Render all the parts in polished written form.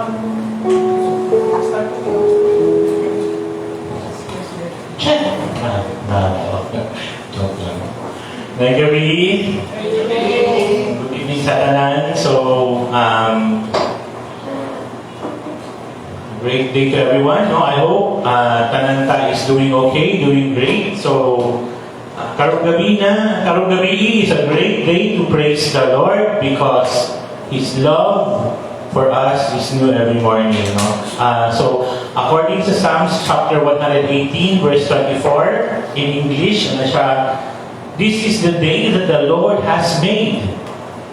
Ngayong gabi, good evening sa tanan. So, great day to everyone. No, I hope Tananta is doing okay, doing great. So, karong gabi is a great day to praise the Lord because His love for us is new every morning. No? So, according to Psalms chapter 118, verse 24, in English, ano siya, this is the day that the Lord has made.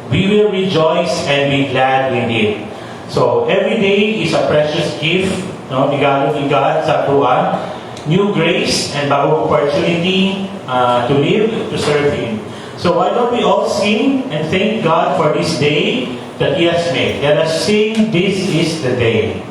We will rejoice and be glad in it. So, every day is a precious gift, no? Regalo ni God sa tuwa. New grace and bagong opportunity to live, to serve Him. So, why don't we all sing and thank God for this day that He has made. Let us sing, "This is the day."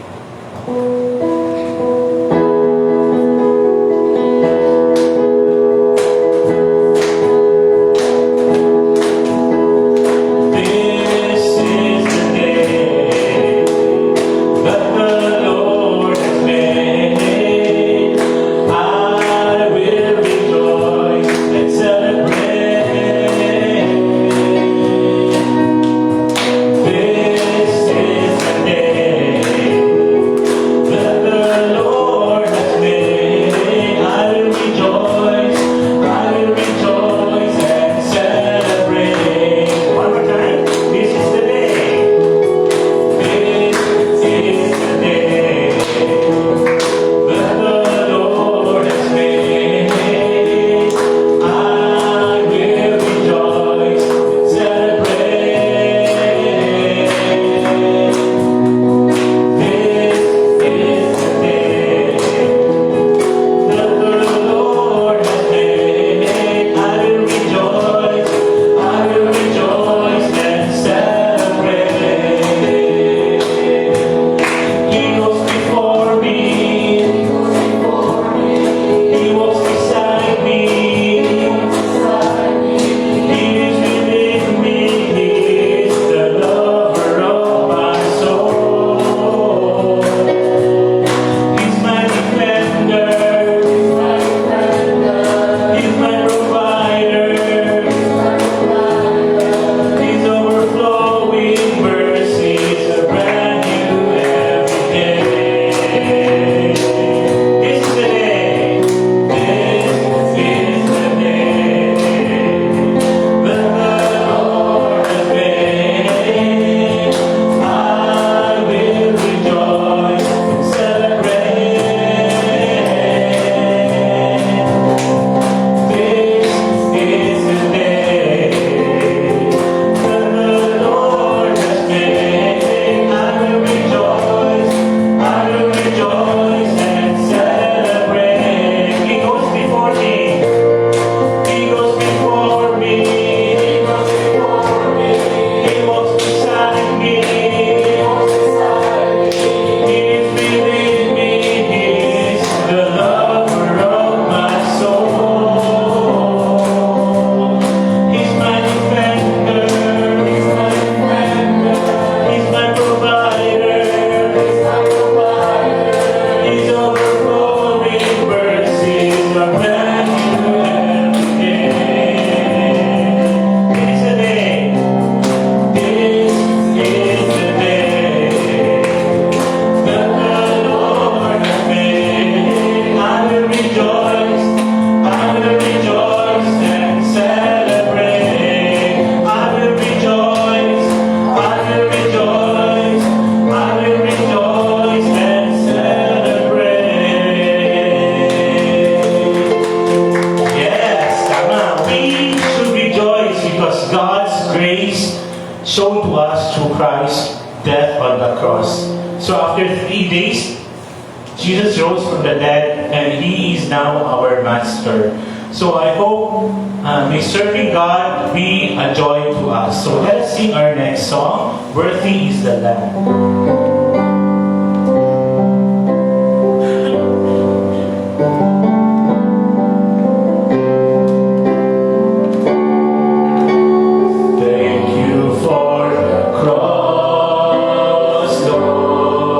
shown to us through Christ's death on the cross. So after 3 days, Jesus rose from the dead and He is now our Master. So I hope may serving God be a joy to us. So let's sing our next song, "Worthy is the Lamb." Thank you for the cross, Lord.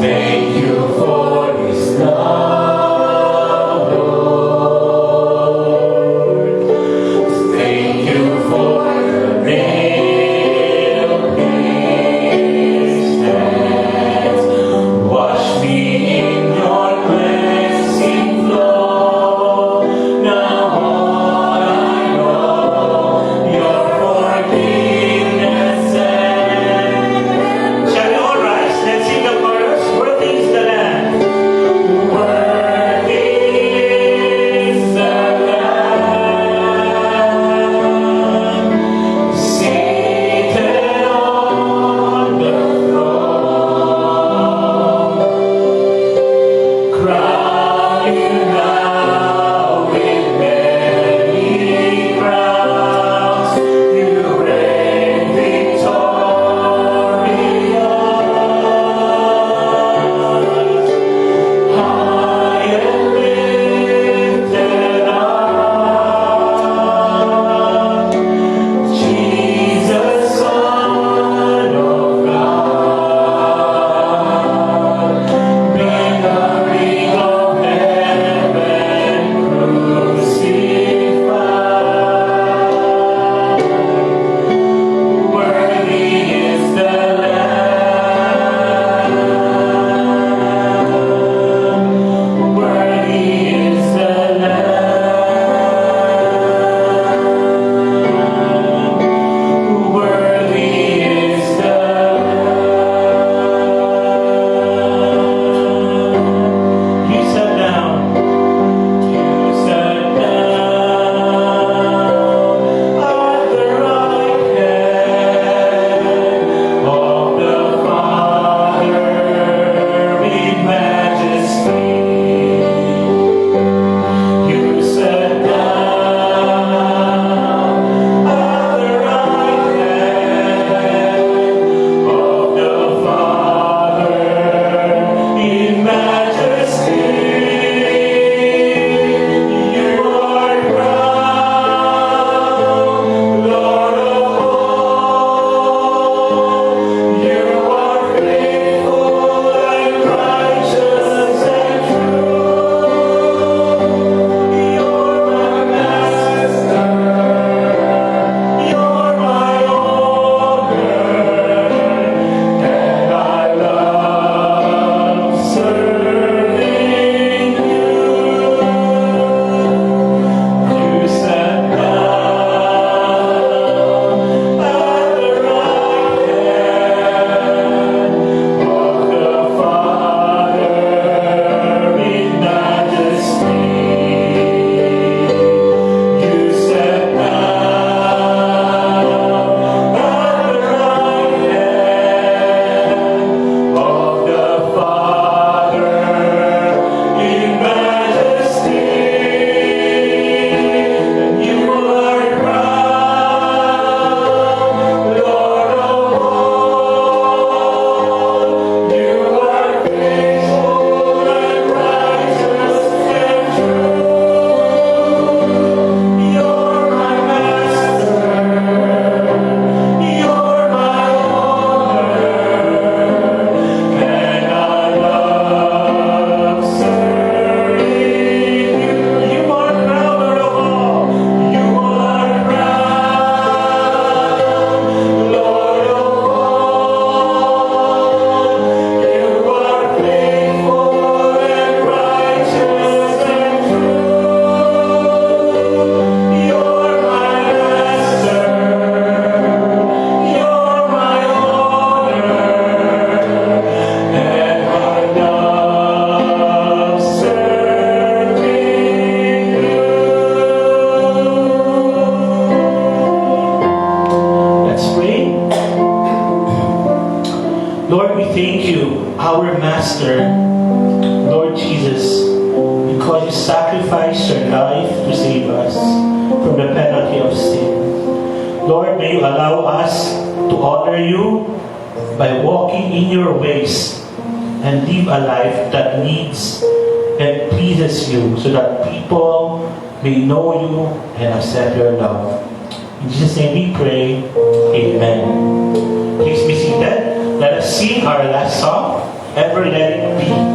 Thank you for His love, Lord. Thank you for the nail-pierced hands. Wash me in your cleansing flow. Now all I know, your forgiveness and shall we all rise? Let's sing the chorus. Worthy is the Lamb. Worthy is the Lamb. Seated on the throne. Crown you now with many crowns. You reign victorious. High and lifted up, Jesus, Son of God, entering of heaven crucified. Worthy is the Lamb. Worthy is the Lamb. Worthy is the Lamb. You sat down. You sat down at the right hand of the Father in majesty. You sat down at the right hand of the Father in majesty. You are crowned Lord of all. You are faithful and righteous and true. You're my master. You're my owner. And I love serving you. You sat down at the right hand of the Father in majesty. You sat down at the right hand of the Father in majesty. You are crowned Lord of all. You are faithful and righteous and true. You're my master. You're my owner. And I love serving you. You are crowned Lord of all. You are crowned Lord of all. You are faithful and righteous and true. You're my master. You're my owner. And I love serving you. Let's pray. Lord, we thank you, our Master, Lord Jesus, because you sacrificed your life to save us from the penalty of sin. Lord, may you allow us to honor you by walking in your ways and live a life that needs and pleases you so that people may know you and accept your love. In Jesus' name we pray. Amen. Please be seated. Let us sing our last song. Ever let it be.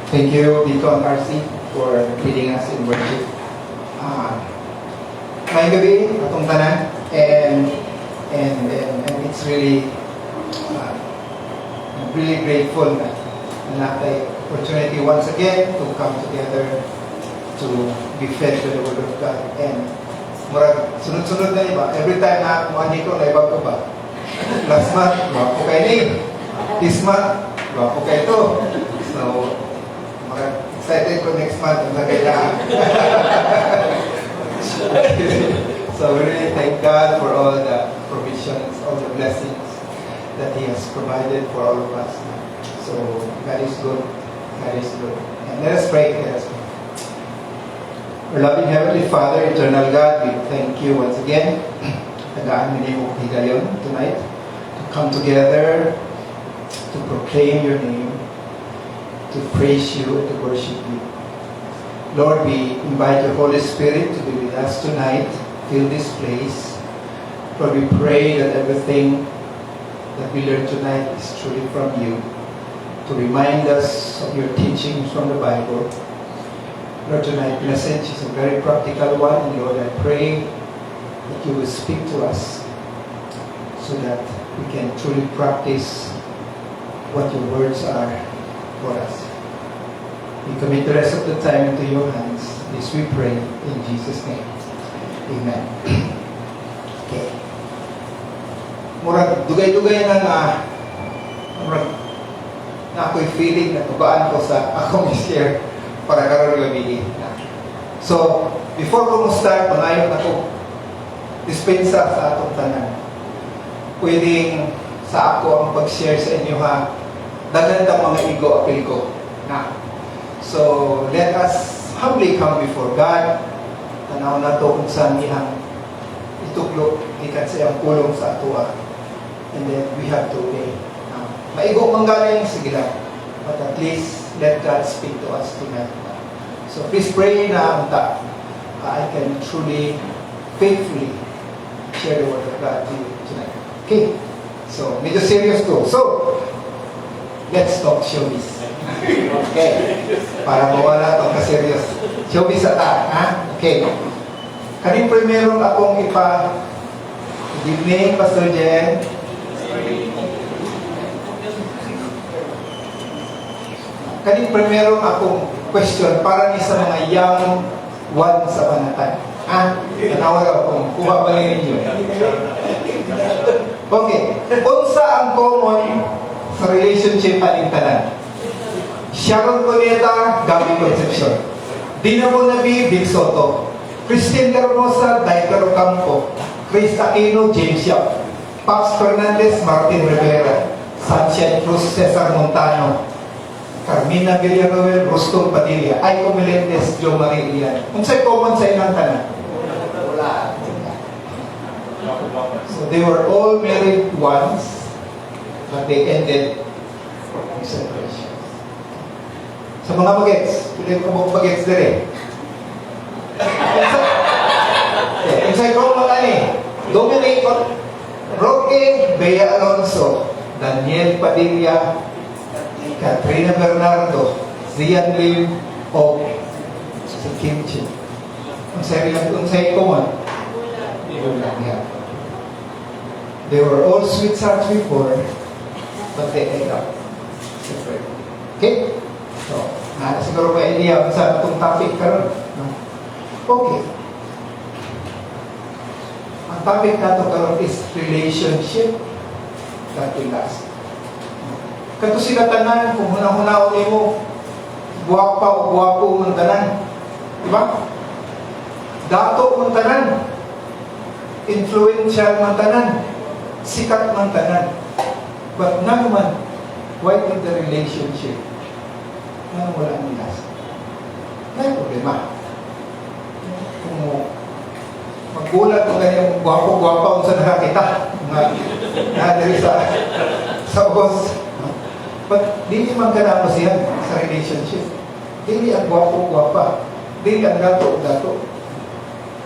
Thank you, Deacon RC, for leading us in worship. Ngayong gabi, atong tanan, and it's really, I'm really grateful na natin opportunity once again to come together to be fed with the Word of God. And murag sunod-sunod na iba. Every time na kumani ko, naibag ko ba? Last month, wapo kayo ni. This month, wapo kayo to. So, excited ko next month ang kailangan. So we really thank God for all the provisions, all the blessings that He has provided for all of us. So God is good. God is good. And let us pray. Let us pray. Our loving Heavenly Father, Eternal God, we thank you once again. Tagaan mo mo higayon tonight to come together to proclaim your name, to praise you, and to worship you. Lord, we invite your Holy Spirit to be with us tonight. Fill this place. Lord, we pray that everything that we learn tonight is truly from you, to remind us of your teachings from the Bible, Lord, tonight's message is a very practical one. And Lord, I pray that you will speak to us so that we can truly practice what your words are for us. We commit the rest of the time into your hands. This we pray in Jesus' name. Amen. Okay. Murag dugay-dugay na murag na ako'y feeling na tubaan ko sa akong share para karon gabi. So, before ko start, pangayon ako dispensa sa atong tanan. Pwedeng sa ako ang pag-share sa inyo ha. Dagan ta mga igo apil ko. Na. So, let us humbly come before God. Tanaw na to kung saan iyang ituklo, ikat sa iyang pulong sa atua. And then we have to obey. Maigo mang galing, sige lang. But at least, let God speak to us tonight. So please pray na unta. I can truly, faithfully share the word of God to you tonight. Okay? So, medyo serious to. So, let's talk showbiz. Okay? Para mawala itong ka-serious. Showbiz ata, ha? Okay. Kaning primero akong good evening, Pastor Jen. Kaning primero akong question para ni sa mga young one sa panatan. Ha? Tanawa akong kuha ba ninyo? Okay. Unsa ang common sa relationship aning tanan? Sharon Cuneta, Gabby Concepcion. Dinamo Nabi, Vic Soto. Christine Hermosa, Daikaro Campo. Chris Aquino, James Yap. Pax Fernandez, Martin Rivera. Sunshine Cruz, Cesar Montano. Carmina Villanueva, Rostong Padilla. Aiko Melendez, Joe Marie Ilian. Unsay common sa ilang tanan? Wala. So they were all married once, but they ended in separation. Sa mga bagets, pili ko mga bagets dire. Unsay common ani? Dominic Roque Bea Alonso, Daniel Padilla, Katrina Bernardo, Zian Lim, o si Kim Chi. Unsay common? Yeah. They were all sweethearts before, but they ended up separate. Okay? So, siguro ba idea sa itong topic karon? No? Okay. Ang topic nato karon is relationship that will last. Kato sila tanan, kung hunahunahon mo, guwapa o guwapo mong tanan. Diba? Dato mong tanan. Influential mong tanan. Sikat mong tanan. But naman, why did the relationship? Ano wala ang last? May problema. Kung magbulat mo ganyan, guwapo-guwapa kung saan nakakita. Nga sa ubos. But dili man ka na siya sa relationship. Dili ang guwapo-guwapa. Dili ang gato-gato.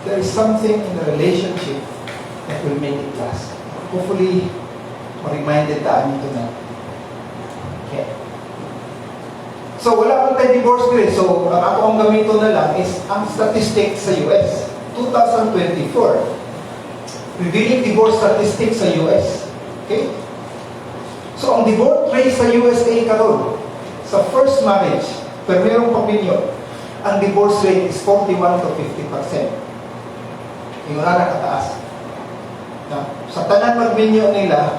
There is something in the relationship that will make it last. Hopefully, ma-reminded tayo nito na. Okay. So, wala akong tayo divorce rate. So, ako ang gamito na lang is ang statistics sa US. 2024. Revealing divorce statistics sa US. Okay? So, ang divorce rate sa USA karon sa first marriage, pero mayroong papinyo, ang divorce rate is 41 to 50%. Yung kataas. Sa tanan magminyo nila,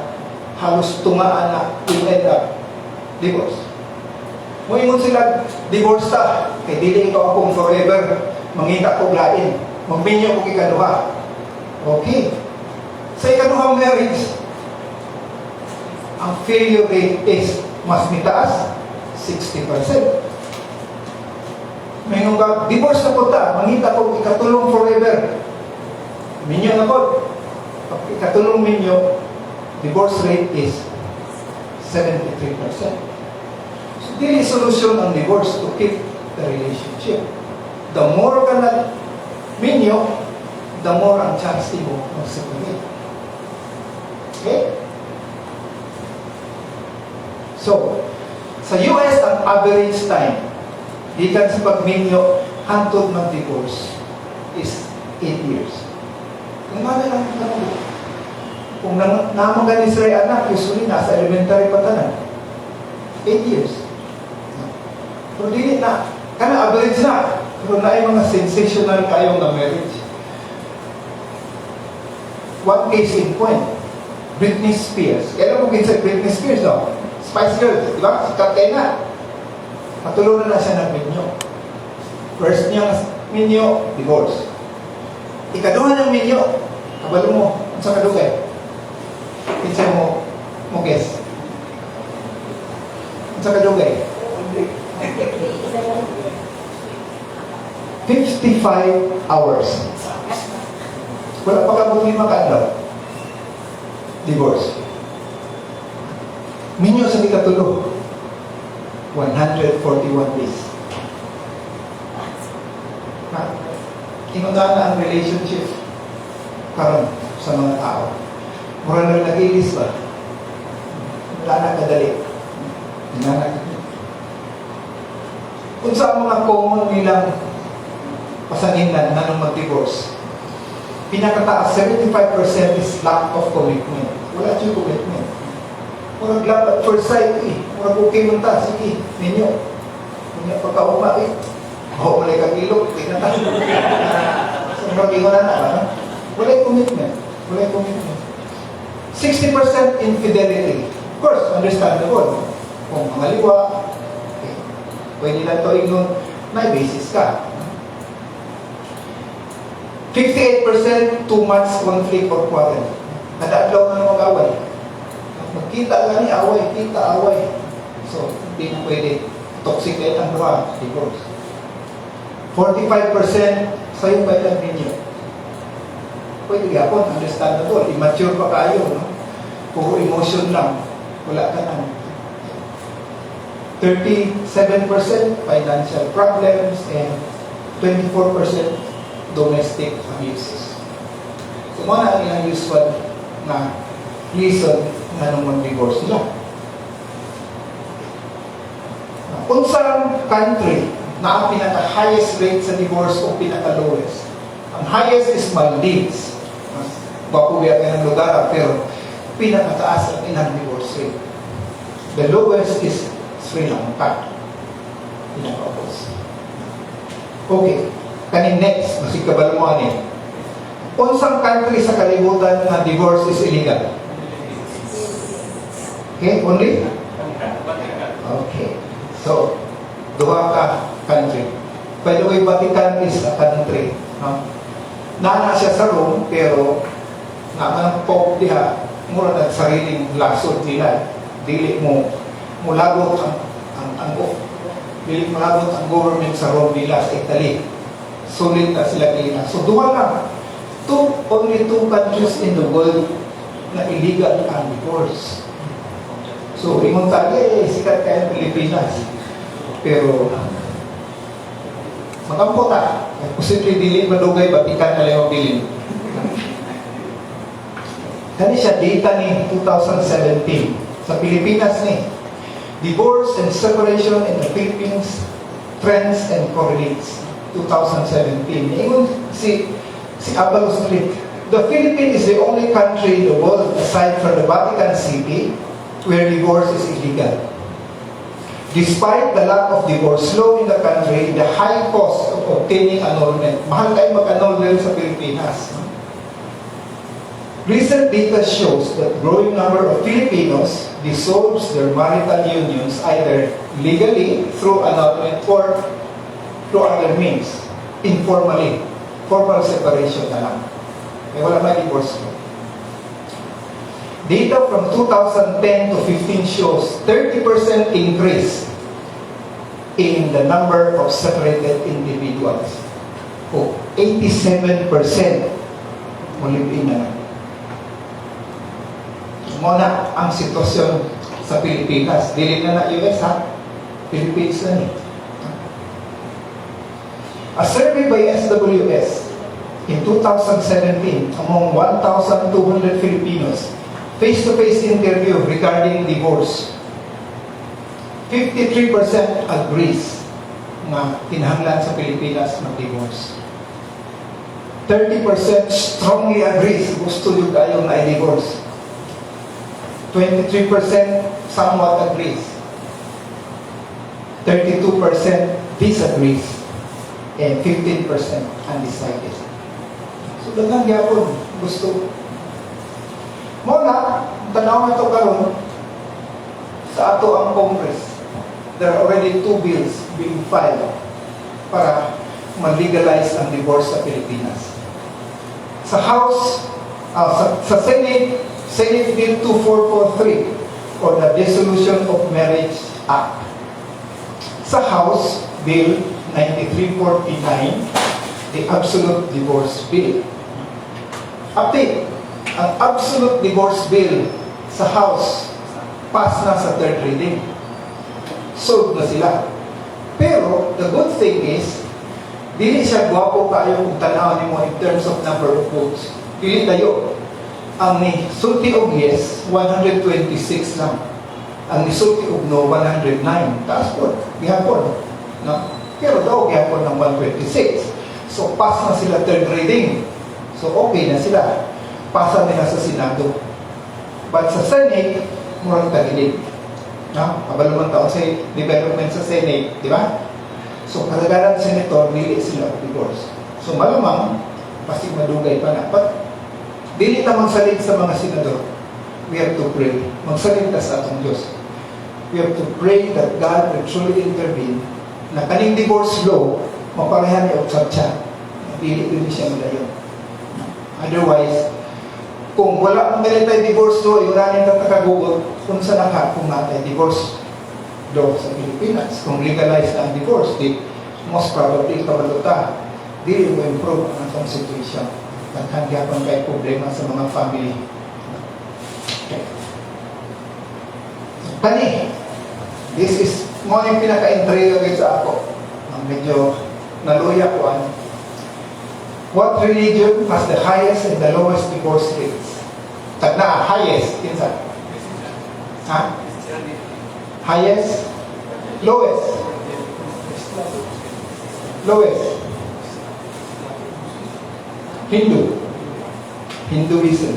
halos tumaan na will end up divorce. Moingon sila, divorce ta, kay dili ikaw akong forever, mangita ko lain, magminyo ko ikaduha. Okay. Sa ikaduhang marriage, ang failure rate is mas mitaas, 60%. May nung divorce na po ta, mangita ko ikatulong forever. Minyo na po. Pag ikatulong minyo, divorce rate is 73%. So, dili solution ang divorce to keep the relationship. The more ka na minyo, the more ang chance mo mag-separate. Okay? So, sa US, ang average time, gikan sa pagminyo, hantod mag-divorce is 8 years. Kung nga lang tanong, kung namang ganin sila anak, usually nasa elementary pa tanan. 8 years. Pero dili na, kana average na. Pero na ay mga sensational kayong na marriage. One case in point, Britney Spears. Kailan mo kinsa Britney Spears, no? Spice Girls, di ba? Sikat kayo na. Matulungan na siya ng minyo. First niya minyo, divorce. Ikaduha ng minyo, kabalo mo, sa kadugay. Kinsa mo guess. Sa kadugay. 55 hours. Wala pa kabot 5 kaadlaw. Divorce. Minyo sa ikatulo, 141 days. Inundaan na ang relationship karon sa mga tao. Mura na nag-ilis ba? Wala na kadali. Wala na kadali. Kung sa mga common nilang pasanindan na nung mag-divorce, pinakataas, 75% is lack of commitment. Wala siya commitment. Murag love at first sight eh. Murag okay mo ta, sige, ninyo. Ninyo pagkauma eh. Ako malay kang ilog, tingnan ta. So murag ingon na ba? Wala commitment. Wala commitment. 60% infidelity. Of course, understandable. Kung mga liwa, okay. Pwede lang ito ingon, may basis ka. 58% too much conflict or quarrel. Nadadlaw na ng mag-away. Magkita lang ni away, kita away. So, hindi na pwede. Toxic kayo ang duha, divorce. 45% sa'yo pa ilang ninyo. Pwede gapon, understandable. Immature pa kayo, no? Puro emotion lang. Wala ka na. 37% financial problems and 24% domestic abuses. So, mga na ang usual na reason na nung mag-divorce sila. Kung saan country na ang pinaka-highest rate sa divorce o pinaka-lowest? Ang highest is Maldives. Bakuya ka ng lugar, pero pinaka-taas ang inang divorce rate. The lowest is Sri Lanka. Pinaka-opos. Okay. Kanin next, masikabal mo anin. Unsang country sa kalibutan na divorce is illegal? Okay, only? Okay. So, duha ka country. By the way, Vatican is a country. No? Nana siya sa Rome, pero naman Pope diha, mura nagsariling lasod nila. Dili mo lagot dili mo lagot ang government sa Rome nila sa Italy. Sulit na sila nila. So, duha lang. Only two countries in the world na illegal ang divorce. So, ingon tayo, sikat kayo Pilipinas. Pero, makampo ta. Posibleng dili madugay, Vatican na lang bilin. Kani siya data ni 2017. Sa Pilipinas ni, divorce and separation in the Philippines, trends and correlates. 2017. Ingon si Abalo Street. The Philippines is the only country in the world aside from the Vatican City where divorce is illegal. Despite the lack of divorce law in the country, the high cost of obtaining annulment, mahal kayo mag-annul rin sa Pilipinas. Recent data shows that growing number of Filipinos dissolves their marital unions either legally through annulment or through other means, informally, formal separation na lang. Kaya wala may divorce law. Data from 2010 to 15 shows 30% increase in the number of separated individuals. O 87% mulipin na lang. Muna ang sitwasyon sa Pilipinas. Dili na US ha? Philippines na ni. A survey by SWS in 2017 among 1,200 Filipinos, face-to-face interview regarding divorce. 53% agrees nga kinahanglan sa Pilipinas mag-divorce. 30% strongly agrees, gusto yung kayo na i-divorce. 23% somewhat agrees. 32% disagrees. And 15% undecided. So, daghang gyapon gusto. Muna, tanaw na ito karon sa ato ang Congress. There are already 2 bills being filed para mag-legalize ang divorce sa Pilipinas. Sa House, sa Senate, Senate Bill 2443 or the Dissolution of Marriage Act. Sa House, Bill 9349, the Absolute Divorce Bill. Update, ang Absolute Divorce Bill sa House, pass na sa 3rd reading. Solved na sila. Pero, the good thing is, dili siya gwapo kayo kung tanaw mo in terms of number of votes. Dili tayo. Ang ni sulti og yes, 126 lang. Ang ni sulti og no, 109. Taas po, gihapon. No? Pero daw gihapon ng 126. So, pass na sila 3rd reading. So, okay na sila. Pasa nila sa Senado. But sa Senate, murang tagilig. No? Kabalumang taon sa development sa Senate, di ba? So, kalagaran senator, dili sila divorce. So, malamang, pasig madugay pa na. But, dili na magsalig sa mga senador. We have to pray. Magsalig na sa atong Diyos. We have to pray that God will truly intervene na kaning divorce law, maparehan ni Otsatsa. Dili siya malayon. Otherwise, kung wala mong tayo divorce law, yuranin na takagugol kung sa kung natin divorce law sa Pilipinas. Kung legalize na ang divorce, most probably kabaluta, di mo improve ang atong situation. Naghandyapan kayo problema sa mga family. Okay. Tani, this is mo yung pinaka-intriga sa ako. Ang medyo naluya ko ano. What religion has the highest and the lowest divorce rates? Tagna, highest, kinsa? Ha? Highest? Lowest? Lowest? Hindu. Hinduism.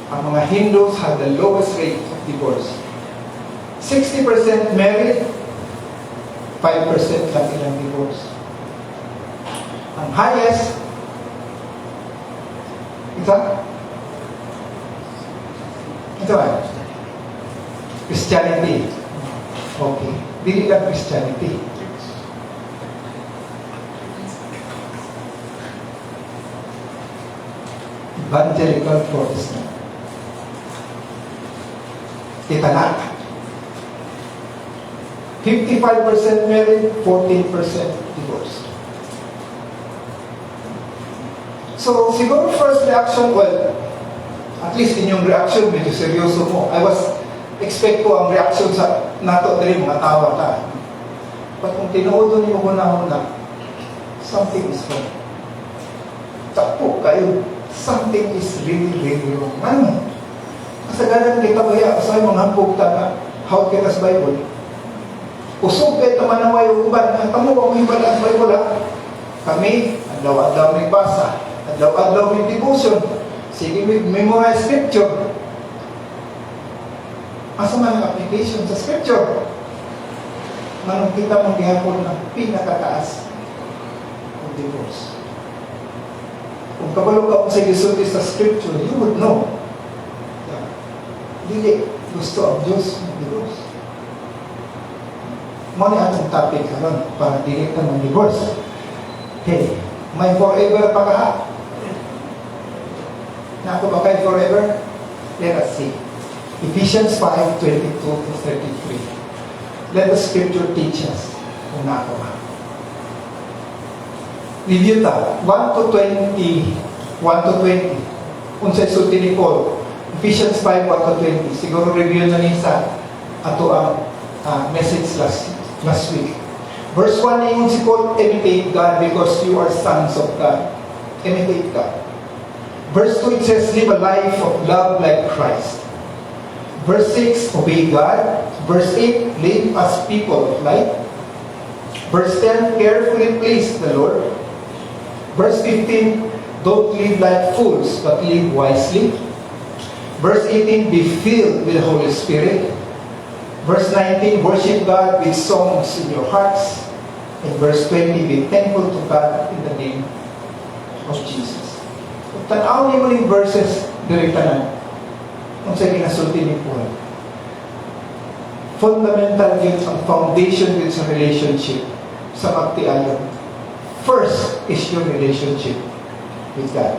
Ang mga Hindus have the lowest rate of divorce. 60% married, 5% lang ilang divorce. Ang highest, ito ba? Christianity. Okay. Dili lang Christianity. Evangelical Protestant. Kita na. 55% married, 14% divorced. So, siguro first reaction, well, at least inyong reaction, medyo seryoso mo. I was expect ko ang reaction sa nato diri mga tawa ta. But kung tinuod niyo una-una, something is wrong. Tapo kayo, something is really, really wrong. Ano? Kasagaran kita kaya, sa mga hampog ta na, how kita sa Bible? Usog kayo tamanaway o uban, ang tamo ko may balang Bible ha? Kami, adlaw-adlaw may basa, adlaw-adlaw may devotion, sige may memorize scripture. Asa man ang application sa scripture? Manong kita mong gihapon ng pinakataas ng divorce. Kung kabalo ka kung sa gisulti sa scripture, you would know. Dili gusto ang Diyos ng divorce. Muna atong topic karon para dili ka ng divorce. Okay, may forever pa ka. Naku ba kayo forever? Let us see. Ephesians 5:22-33. Let the scripture teach us kung nako ba. Review ta, 1-20. Unsay sulti ni Paul. Ephesians 5:1-20. Siguro review na ni sa ato ang message last week. Verse 1 ingon si Paul, imitate God because you are sons of God. Imitate God. Verse 2 it says, live a life of love like Christ. Verse 6, obey God. Verse 8, live as people of light. Verse 10, carefully please the Lord. Verse 15, don't live like fools, but live wisely. Verse 18, be filled with the Holy Spirit. Verse 19, worship God with songs in your hearts. And verse 20, be thankful to God in the name of Jesus. Tanaw niyo mo yung verses direktanan. Kung sa ginasulti ni Paul. Fundamental yun ang foundation yun sa relationship sa magtiayon. First is your relationship with God.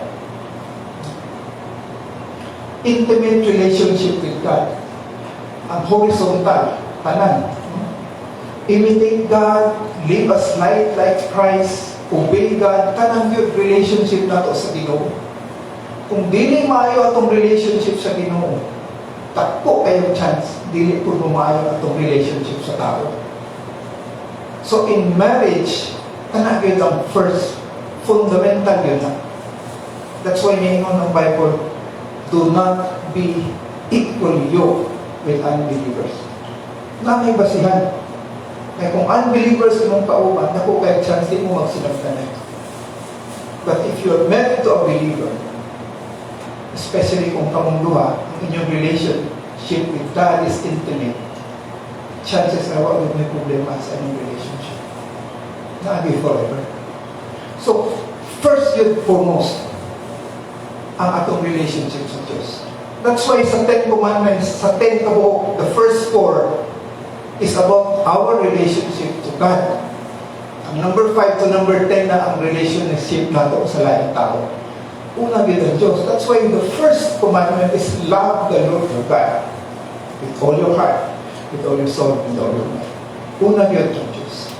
Intimate relationship with God. Ang horizontal, tanan. Imitate God, live a life like Christ, obey God, kanang yun relationship nato sa Ginoo. Kung dili maayo atong relationship sa Ginoo, takpo kayong chance, dili po maayo atong relationship sa tao. So in marriage, kanang yun ang first, fundamental yun na. That's why ngayon ng Bible, do not be equally yoked with unbelievers. Na may basihan. Kaya kung unbelievers mong kauban, naku kaya chance din mo magsinagtanay. But if you're married to a believer, especially kung kamong duha, ang inyong relationship with God is intimate, chances are wala may problema sa inyong relationship. Na-be forever. So, first yun foremost, ang atong relationship sa Diyos. That's why sa 10 Commandments, sa 10 kabuok, the first 4 is about our relationship to God. Ang number 5 to number 10 na ang relationship nato sa laing tao. Una yun ang Diyos. That's why the first commandment is love the Lord your God with all your heart, with all your soul, with all your mind. Una yun ang Diyos.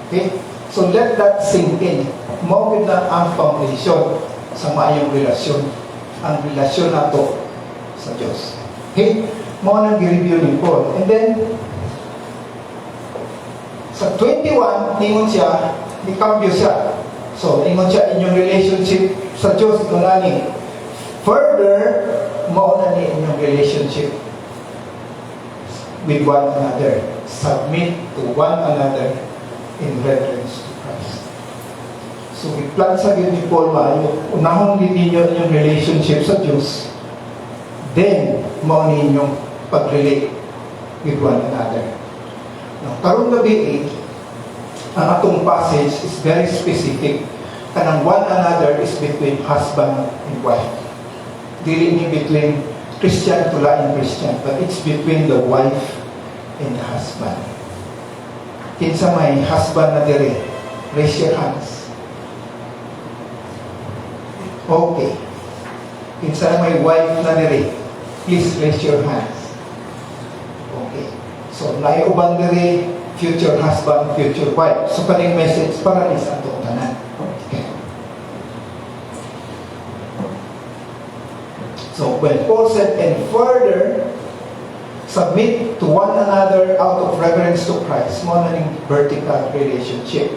Okay? So let that sink in. Mawagin na ang foundation sa maayong relasyon. Ang relasyon nato sa Diyos. Okay? Mga nang i-review ni Paul. And then, sa 21, ningon siya, ikambyo siya. So, ningon siya inyong relationship sa Diyos, ngunani. Further, mauna ni inyong relationship with one another. Submit to one another in reverence to Christ. So, i-plan sa yun ni Paul maayo. Unahon din ninyo inyong relationship sa Diyos. Then, mauna inyong pag-relate with one another. Karong gabi ang atong passage is very specific. Kanang one another is between husband and wife. Dili ni between Christian to lain Christian, but it's between the wife and the husband. Kinsa may husband na diri, raise your hands. Okay. Kinsa may wife na diri, please raise your hands. Okay. So, naiuban diri, future husband, future wife. So, kaning message para ni sa atong tanan. Okay. So, when Paul said, and further, submit to one another out of reverence to Christ, mo na ning vertical relationship.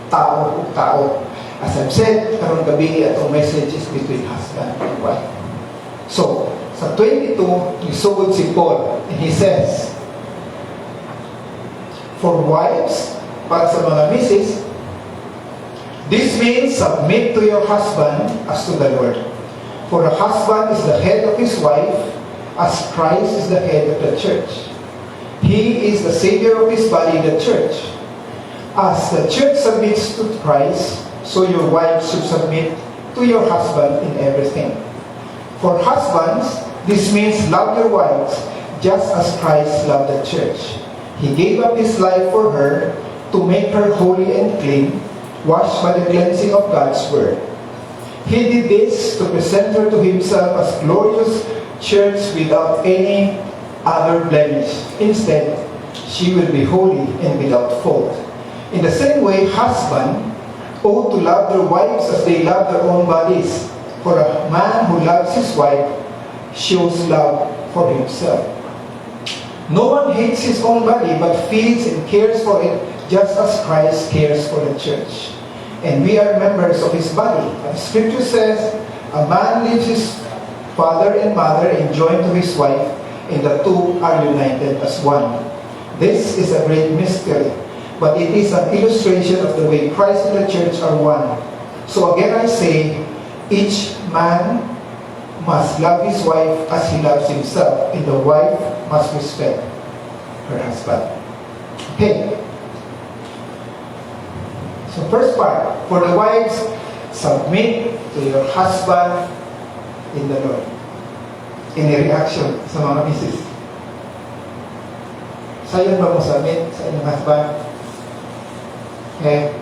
Tao o tao. As I've said, karong gabi atong message is between husband and wife. So, sa 22, nisugod si Paul, and he says, for wives, para sa mga misis, this means submit to your husband as to the Lord. For the husband is the head of his wife, as Christ is the head of the church. He is the Savior of his body, the church. As the church submits to Christ, so your wives should submit to your husband in everything. For husbands, this means love your wives, just as Christ loved the church. He gave up his life for her to make her holy and clean, washed by the cleansing of God's word. He did this to present her to himself as glorious church without any other blemish. Instead, she will be holy and without fault. In the same way, husbands ought to love their wives as they love their own bodies. For a man who loves his wife shows love for himself. No one hates his own body, but feeds and cares for it, just as Christ cares for the church. And we are members of his body. The scripture says, a man leaves his father and mother and joined to his wife, and the two are united as one. This is a great mystery. but it is an illustration of the way Christ and the church are one. So again I say, each man must love his wife as he loves himself, and the wife must respect her husband. Okay. So first part, for the wives, submit to your husband in the Lord. Any reaction sa mga misis? Sayon ba mo submit sa inyong husband? Okay.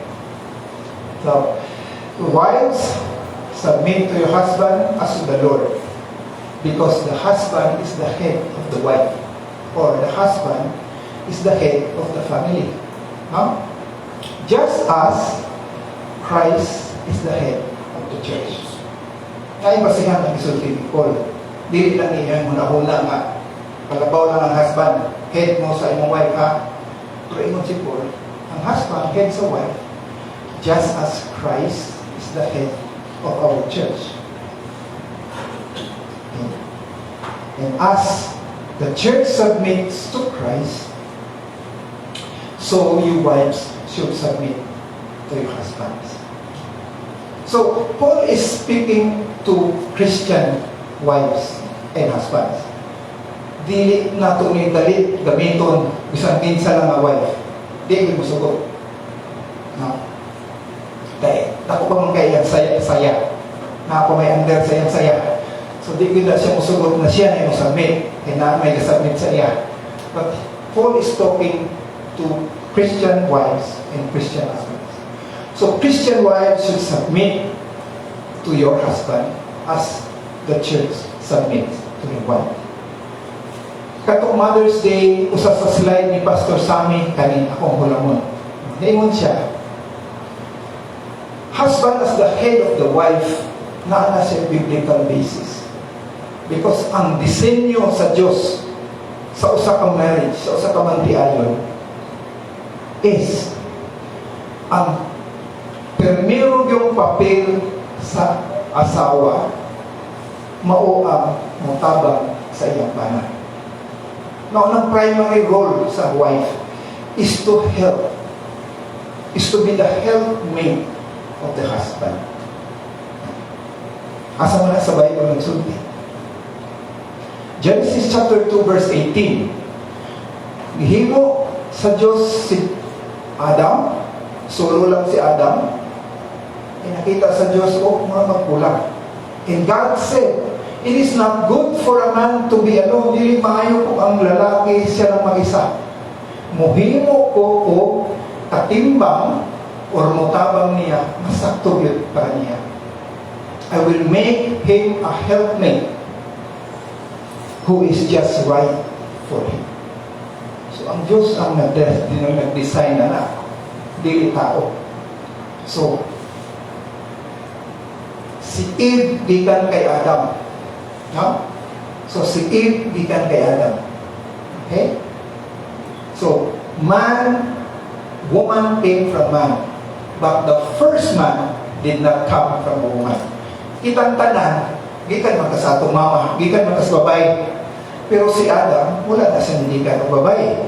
So, wives, submit to your husband as to the Lord, because the husband is the head of the wife, or the husband is the head of the family. No? Just as Christ is the head of the church. Kaya basihan ang isulti ni Paul. Dili lang niya huna-huna nga. Palabaw lang ang husband, head mo sa imong wife, ha? Pero ingon si Paul, ang husband, head sa wife, just as Christ is the head of our church. And as the church submits to Christ, so you wives should submit to your husbands. So, Paul is speaking to Christian wives and husbands. Dili na ito ni dalit gamiton bisan minsa lang nga wife. Di ko musugot. No? Dahil, ako pa mong kaya saya. Na ako may under saya. So, di ko na siya musugot na siya na yung submit. Kaya na may kasubmit sa iya. But, Paul is talking to Christian wives and Christian husbands. So, Christian wives should submit to your husband as the church submits to your wife. Katong Mother's Day, usa sa slide ni Pastor Sammy, kanin akong hulamon. Naingon siya, husband as the head of the wife, na siya biblical basis. Because ang disenyo sa Diyos, sa usa ka marriage, sa usa ka mantiayon, is ang primero yung papel sa asawa mao ang motabang sa iyang bana. Now, ang primary role sa wife is to help, is to be the helpmate of the husband. Asa man sa Bible nagsulti. Genesis chapter 2 verse 18. Gihimo sa Diyos si Adam, solo lang si Adam. Nakita sa Diyos, mga magkulang. And God said, it is not good for a man to be alone. Dili maayo kung ang lalaki siya lang mag-isa. Muhimo ko o katimbang or mutabang niya, masakto yun para niya. I will make him a helpmate who is just right for him. So, ang Diyos ang nag-design na dili tao. So, si Eve gikan kay Adam. No? So, si Eve gikan kay Adam. Okay? So, woman came from man. But the first man did not come from a woman. Kitang tanan, gikan man ka sa atong mama, gikan man ka sa babae. Pero si Adam, wala na siya gikan ng babae.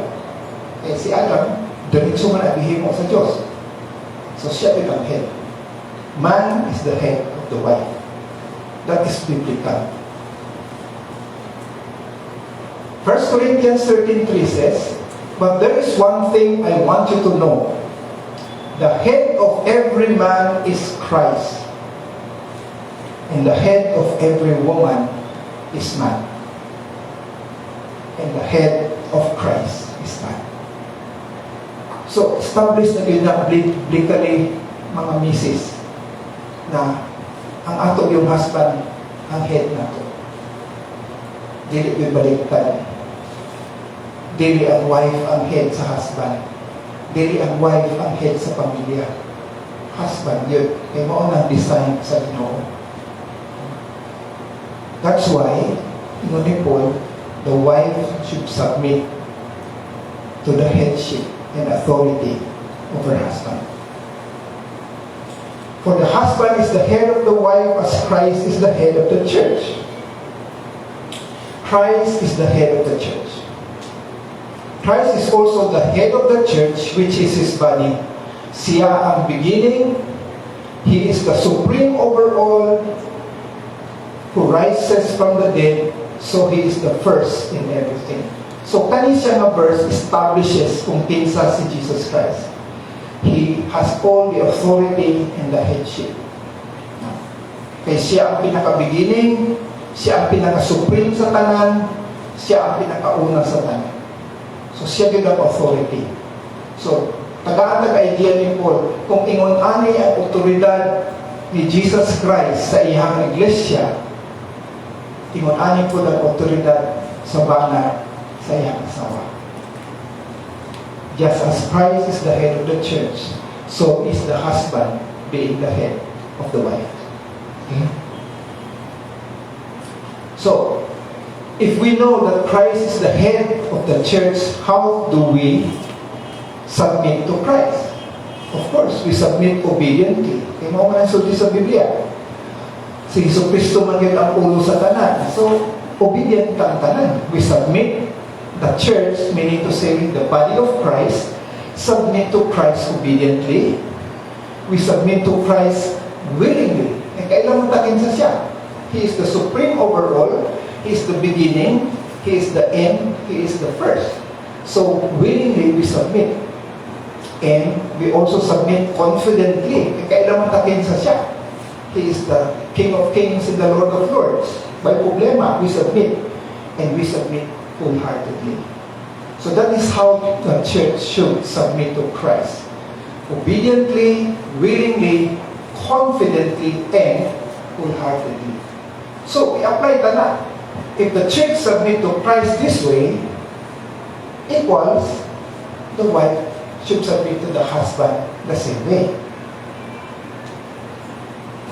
Eh, si Adam, diretso man nabihimo sa Diyos. So, siya become head. Man is the head of the wife. That is biblical. 1 Corinthians 13:3 says, but there is one thing I want you to know. The head of every man is Christ. And the head of every woman is man. And the head of Christ is man. So, established na yun na biblically, mga misis, na ang ato yung husband, ang head na to. Dili yung baliktad. Dili ang wife ang head sa husband. Dili ang wife ang head sa pamilya. Husband yun. Kaya mo ang design sa Ginoo. That's why, ni Paul, the wife should submit to the headship and authority of her husband. For the husband is the head of the wife as Christ is the head of the church. Christ is the head of the church. Christ is also the head of the church, which is His body. Siya ang beginning. He is the supreme over all, who rises from the dead, so He is the first in everything. So, kani siya nga verse establishes kung kinsa si Jesus Christ. He has all the authority and the headship. Kaya siya ang pinaka-beginning, siya ang pinaka-supreme sa tanan, siya ang pinaka-una sa tanan. So, siya yun ang authority. So, tagaan idea ni Paul, kung ingon ani ang otoridad ni Jesus Christ sa iyang iglesia, ingon ani po ang otoridad sa bana sa iyang asawa. Just as Christ is the head of the church, so is the husband being the head of the wife. Okay? So, if we know that Christ is the head of the church, how do we submit to Christ? Of course, we submit obediently. Kaya mo man sulti sa Biblia. Si Jesucristo man yun ang ulo sa tanan. So, obedient ka ang tanan. We submit. The church, meaning to say the body of Christ, submit to Christ obediently. We submit to Christ willingly. Eh, kailangan takin sa siya. He is the supreme over all. He is the beginning. He is the end. He is the first. So, willingly we submit. And we also submit confidently. Eh, kailangan takin sa siya. He is the King of Kings and the Lord of Lords. By problema, we submit. And we submit wholeheartedly. So that is how the church should submit to Christ. Obediently, willingly, confidently, and wholeheartedly. So, we apply that na. If the church submit to Christ this way, equals the wife should submit to the husband the same way.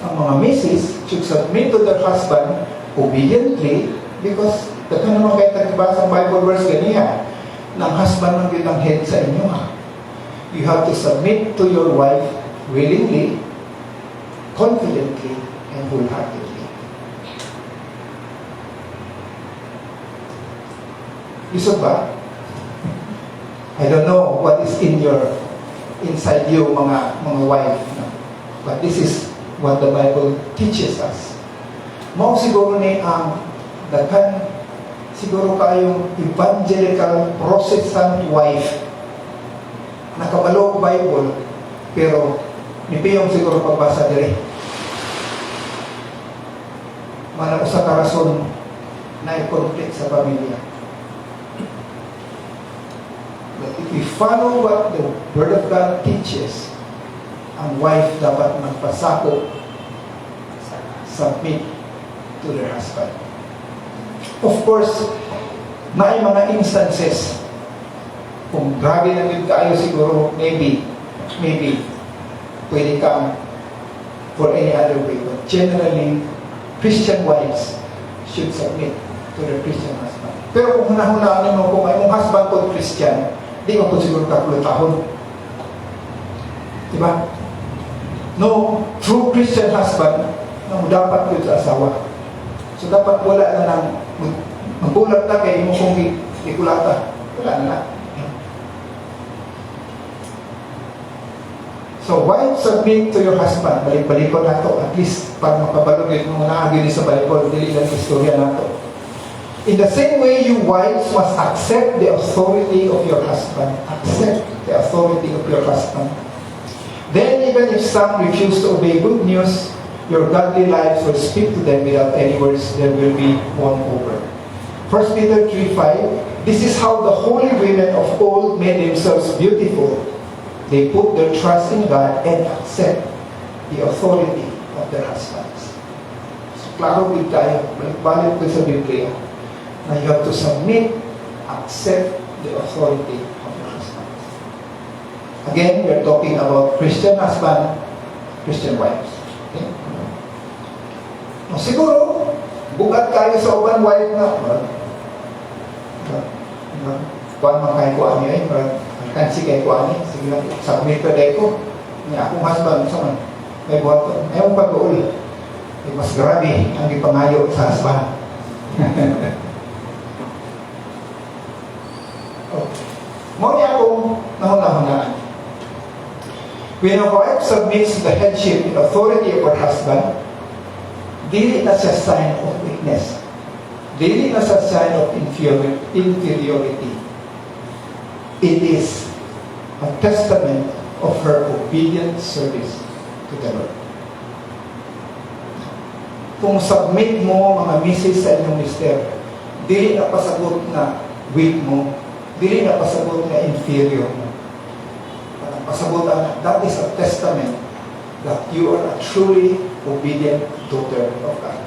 Ang mga misis should submit to their husband obediently, because daghan naman kayo nagbasa ang Bible verse ganiya, ng husband ang yun ang head sa inyo ha. You have to submit to your wife willingly, confidently, and wholeheartedly. Lisod ba? I don't know what is inside you mga wife. No? But this is what the Bible teaches us. Mao siguro ni ang daghan siguro kayong evangelical Protestant wife nakabalo Bible pero nipiyong siguro pagbasa dire. Mana usa ka rason na i-conflict sa pamilya. But if we follow what the Word of God teaches, ang wife dapat magpasako, submit to their husband. Of course, may mga instances kung grabe na din kayo siguro, maybe pwede kang for any other way. But generally, Christian wives should submit to their Christian husband. Pero kung hunahunaan mo kung ay mong husband po Christian, di mo po siguro 30 tahon. Diba? No, true Christian husband na dapat yun sa asawa. So dapat wala na ng magbulat na kayo mo kung ikulata. Wala na. So why submit to your husband? Balik-balikon na to. At least pag makabalog yung mga naagin sa Bible, dili lang istorya na to. In the same way, you wives must accept the authority of your husband. Accept the authority of your husband. Then even if some refuse to obey good news, your godly lives will speak to them without any words. There will be won over. 1 Peter 3:5. This is how the holy women of old made themselves beautiful. They put their trust in God and accept the authority of their husbands. So, klaro din tayo, balik ko sa Biblia, na you have to submit, accept the authority of your husbands. Again, we are talking about Christian husband, Christian wives. Okay? No, siguro, bugat kayo sa uban wife na, kuhan man kayo kuhan niya kansi kayo kuhan niya, sige lang, submit ka dahi ko, niya akong husband, sa man, may buhat ko, ayaw pag-uul, mas grabe ang ipangayo sa husband. Okay. Mao niya akong nahuna-hunaan. When a wife submits to the headship and authority of her husband, dili na siya sign of weakness. Dili na siya sign of inferiority. It is a testament of her obedient service to the Lord. Kung submit mo mga misis sa inyong mister, dili na pasagot na weak mo, dili na pasagot na inferior mo. Pasagutan, that is a testament that you are a truly obedient daughter of God.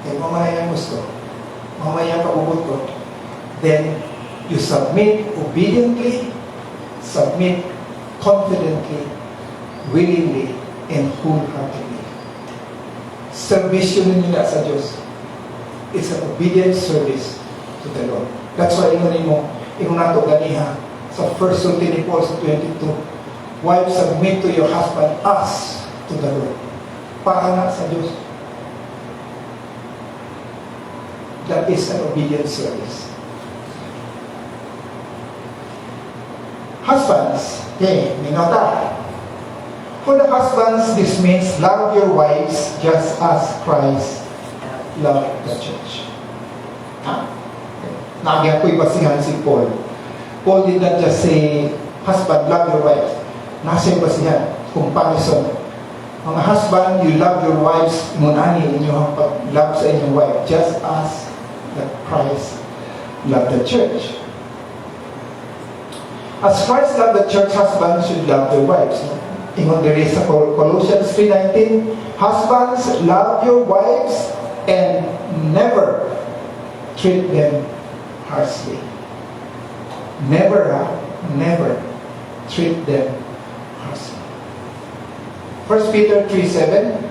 Kaya mamaya yung gusto, mamaya yung pagbubot ko, then you submit obediently, submit confidently, willingly, and wholeheartedly. Servisyon nila sa Diyos is an obedient service to the Lord. That's why ingon nato ganiha sa 1 Timothy 4:22, wives, submit to your husband as to the Lord. Para na sa Diyos. That is an obedient service. Husbands, may nota. For the husbands, this means love your wives just as Christ loved the church. Nagyan ko'y basihan si Paul. Paul did not just say, husband, love your wife. Nasa yung basihan, comparison. Mga husband, you love your wives, munani inyong pag-love sa inyong wife, just as that Christ loved the church. As Christ loved the church, husbands should love their wives. Ingon diri sa Colossians 3:19, husbands, love your wives and never treat them harshly. Never treat them harshly. 1 Peter 3:7,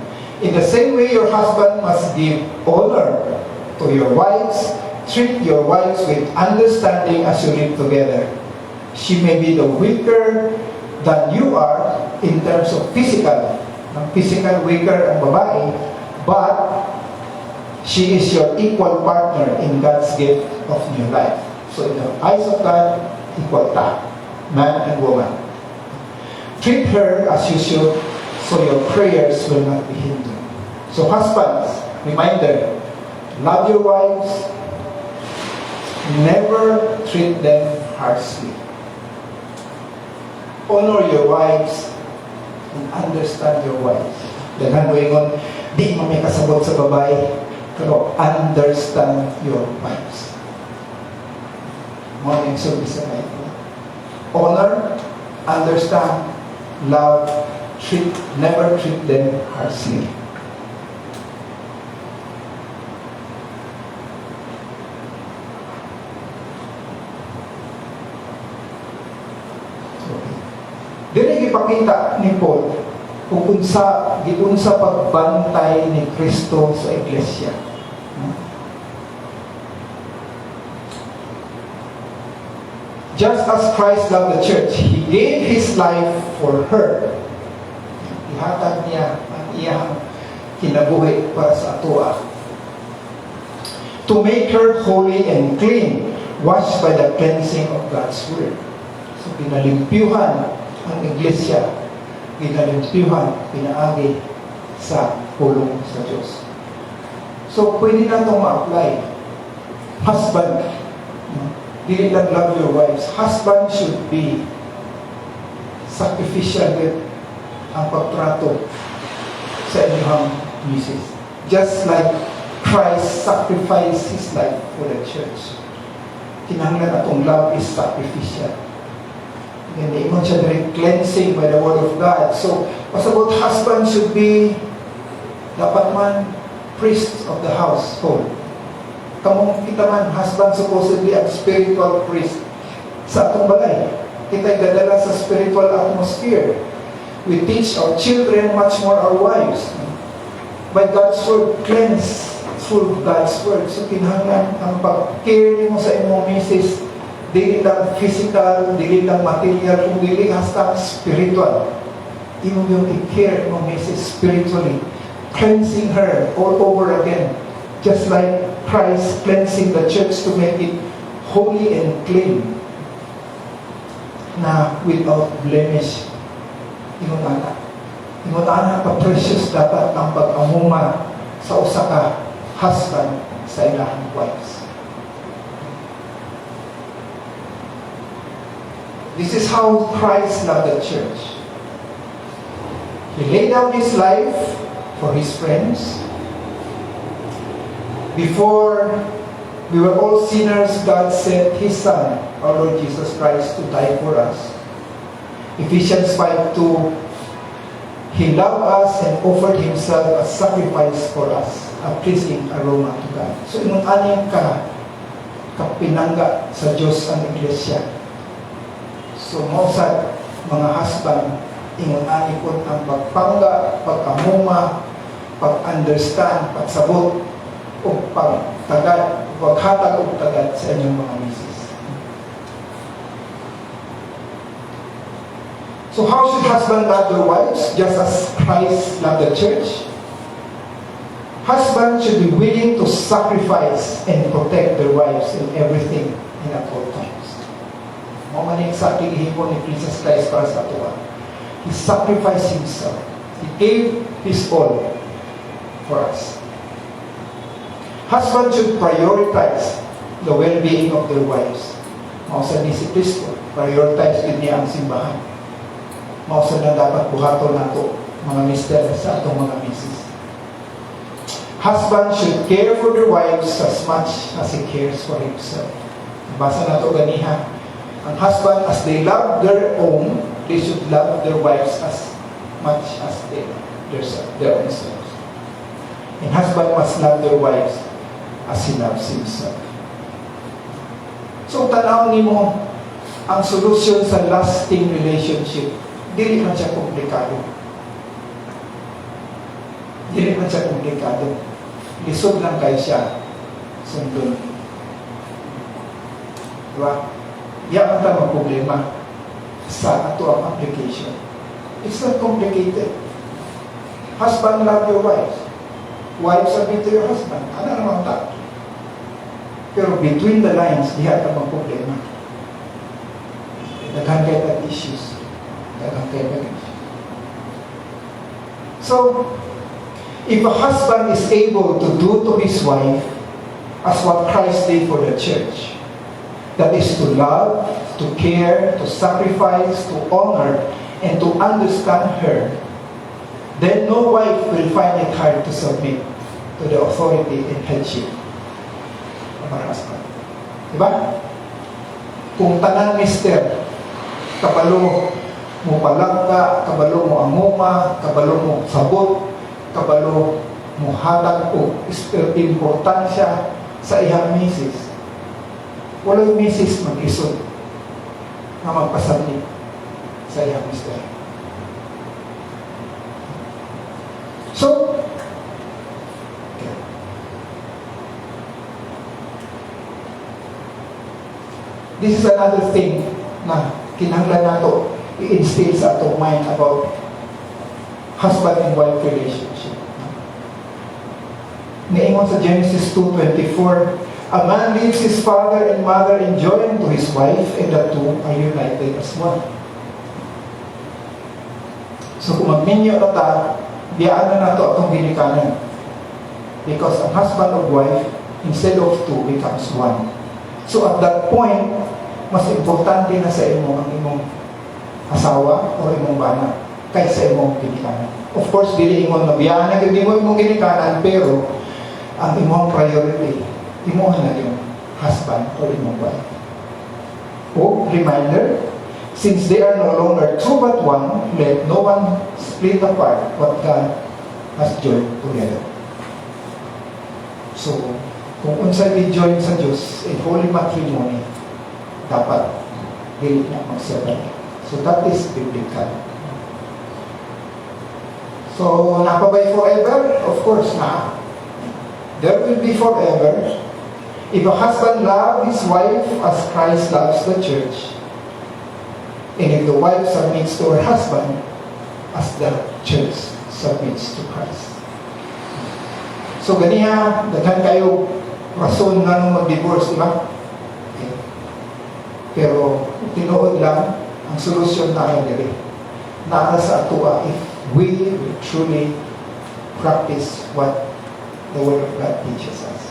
in the same way your husband must give honor to your wives, treat your wives with understanding as you live together. She may be the weaker than you are in terms of physical. Ang physical weaker ang babae, but she is your equal partner in God's gift of new life. So in the eyes of God, equal ta, man and woman. Treat her as you should, so your prayers will not be hindered. So husbands, reminder, love your wives, never treat them harshly. Honor your wives and understand your wives. Daghan mo ingon, di mo may kasabot sa babae, pero understand your wives. Morning service sa night. Honor, understand, love, never treat them harshly. Dili gipakita ni Paul kung giunsa pagbantay ni Kristo sa iglesia. Just as Christ loved the church, He gave His life for her. Ihatag niya ang iyang kinabuhi para sa atoa. To make her holy and clean, washed by the cleansing of God's Word. So, pinalimpyuhan ang iglesia, pinalimpyuhan, pinaagi sa pulong sa Diyos. So, pwede na itong ma-apply. Husband, dili lang love your wives. Husband should be sacrificial with ang pagtrato sa inyong misis. Just like Christ sacrificed His life for the church. Kinahanglan atong love is sacrificial. And ingon siya direct cleansing by the word of God. So, pasabot husband should be dapat man priest of the household. Kamong kita man, husband supposedly ang spiritual priest sa atong balay. Kita'y dadala sa spiritual atmosphere. We teach our children, much more our wives. By God's word, cleanse through God's word. So, kinahanglan ang pag-care mo sa imong misis, dili lang physical, dili lang material, kung dili hasta spiritual. Yung i-care mo misis spiritually, cleansing her all over again, just like Christ cleansing the church to make it holy and clean. na without blemish. Ingon ana pa-precious dapat ang pag-amuma sa usa ka husband sa ilahang wives. This is how Christ loved the church. He laid down His life for His friends. Before we were all sinners, God sent His Son, our Lord Jesus Christ, to die for us. Ephesians 5:2, He loved us and offered Himself as sacrifice for us, a pleasing aroma to God. So, ingon aning kapinangga sa Diyos ang Iglesia. So, mausad, mga husband, ingon ani po ang pagpangga, pag-amuma, pag-understand, pagsabot, o pagtagad, paghatag o tagad sa inyong mga misis. So how should husbands love their wives? Just as Christ loved the church. Husbands should be willing to sacrifice and protect their wives in everything and at all times. Mamaning sa tigihipon ni Jesus Christ para sa ato. He sacrificed Himself. He gave His all for us. Husbands should prioritize the well-being of their wives. Mausa ni si Kristo, prioritize din niya ang simbahan. Mausa na dapat buhaton nato mga mister sa atong mga misis. Husbands should care for their wives as much as he cares for himself. Basa nato ganiha. Ang husband, as they love their own, they should love their wives as much as they love their own selves. And husband must love their wives as he loves himself. So, tanaw nimo ang solusyon sa lasting relationship. Dili man siya komplikado. Dili man siya komplikado. Lisod lang kayo siya. Sundon. Diba? Yan ang tamang problema sa ato ang application. It's not complicated. Husband, love your wives. Wives, submit to your husband. Ano naman ta? Pero between the lines, diha ka mang problema. Daghan kayo ng issues. Daghan kayo ng issues. So, if a husband is able to do to his wife as what Christ did for the church, that is to love, to care, to sacrifice, to honor, and to understand her, then no wife will find it hard to submit to the authority and headship of her husband. Diba? Kung tanan mister, kabalo mo palangka, kabalo mo amuma, kabalo mo sabot, kabalo mo hatag o importansya sa iyang misis, walang misis mag-isod na magpasabit sa iyang mister. So, this is another thing na kinahanglan nato i-instill sa atong mind about husband and wife relationship. Niingon sa Genesis 2:24, a man leaves his father and mother and joined to his wife, and the two are united as one. So kung magminyo na ta, biyaan na nato atong ginikanan. Because ang husband and wife, instead of two, becomes one. So at that point, mas importante na sa imo ang imong asawa o imong bana kaysa imong ginikanan. Of course, dili imong nabiyaan na gindi mo imong ginikanan, pero ang imong priority, imuha na yung husband or imong wife. O, reminder, since they are no longer two but one, let no one split apart what God has joined together. So, kung unsay i-join sa Diyos in holy matrimony, dapat dili na mag-separate. So, that is biblical. So, napabay forever? Of course, na. There will be forever. If a husband loves his wife as Christ loves the church, and if the wife submits to her husband as the church submits to Christ. So ganiya, daghan kayo rason nga nung mag-divorce, di ba? Okay. Pero tinuod lang, ang solusyon na diri naa sa atua if we will truly practice what the Word of God teaches us.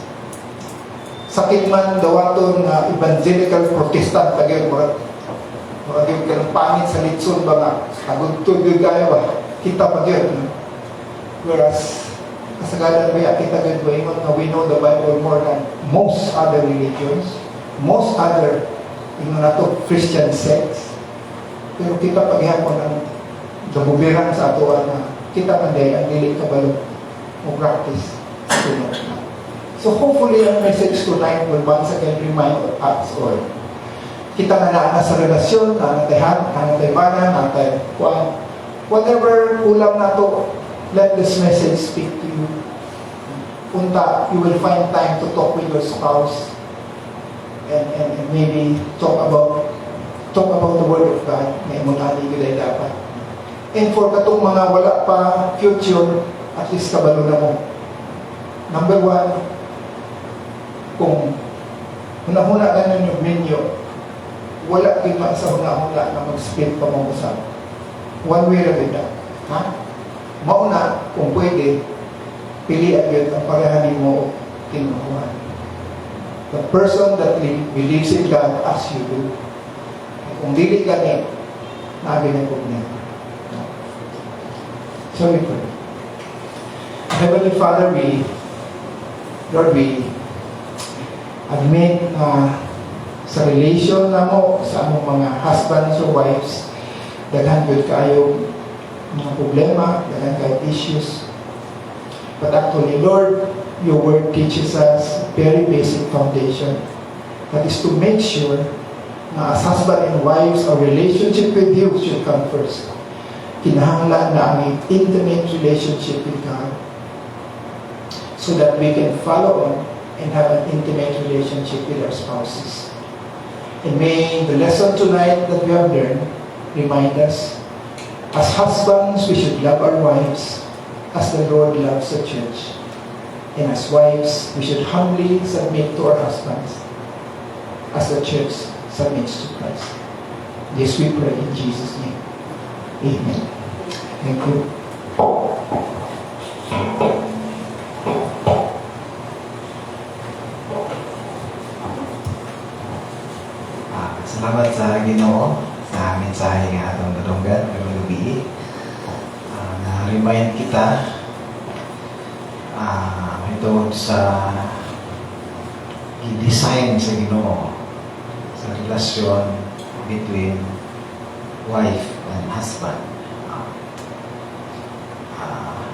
Sakit man dawaton nga evangelical protestant tagay mga yung kanang pangit sa litson ba nga nagudtod yung gaya ba kita pa yun. Whereas kasagalan ba kita gud ba ingon nga we know the Bible more than most other religions, most other ingon nato Christian sects, pero kita paghapon ang dabubiran sa ato na kita panday ang dili kabalo o practice sunod na. So hopefully our message tonight will once again remind us all kita nga naa sa relasyon, natay mana, natay kuan, whatever ulam nato, let this message speak to you. Unta, you will find time to talk with your spouse and maybe talk about the Word of God na imunali gilay dapat. And for katong mga wala pa future, at least kabalo na mo. Number one, kung hunahuna na yung menu, wala kayo sa huna-huna na mag-split pa mong usap. One way or the ha? Mauna, kung pwede, pilihan yun ang parehanin mo kinukuhan. The person that believes in God as you do. Kung dili ka niya, nabinagog niya. So we pray. Heavenly Father, Lord, we admit sa relation na mo sa among mga husbands or wives, daghan gyud kayo mga problema, daghan kayo issues. But actually, Lord, your word teaches us very basic foundation. That is to make sure na as husband and wives, our relationship with you should come first. Kinahanglan na ang intimate relationship with God so that we can follow on and have an intimate relationship with our spouses. And may the lesson tonight that we have learned remind us, as husbands, we should love our wives as the Lord loves the church. And as wives, we should humbly submit to our husbands as the church submits to Christ. This we pray in Jesus' name. Amen. Thank you. Salamat sa Ginoo sa mensahe nga atong nadunggan karong gabi. Na-remind kita ito sa i-design sa Ginoo sa relasyon between wife and husband.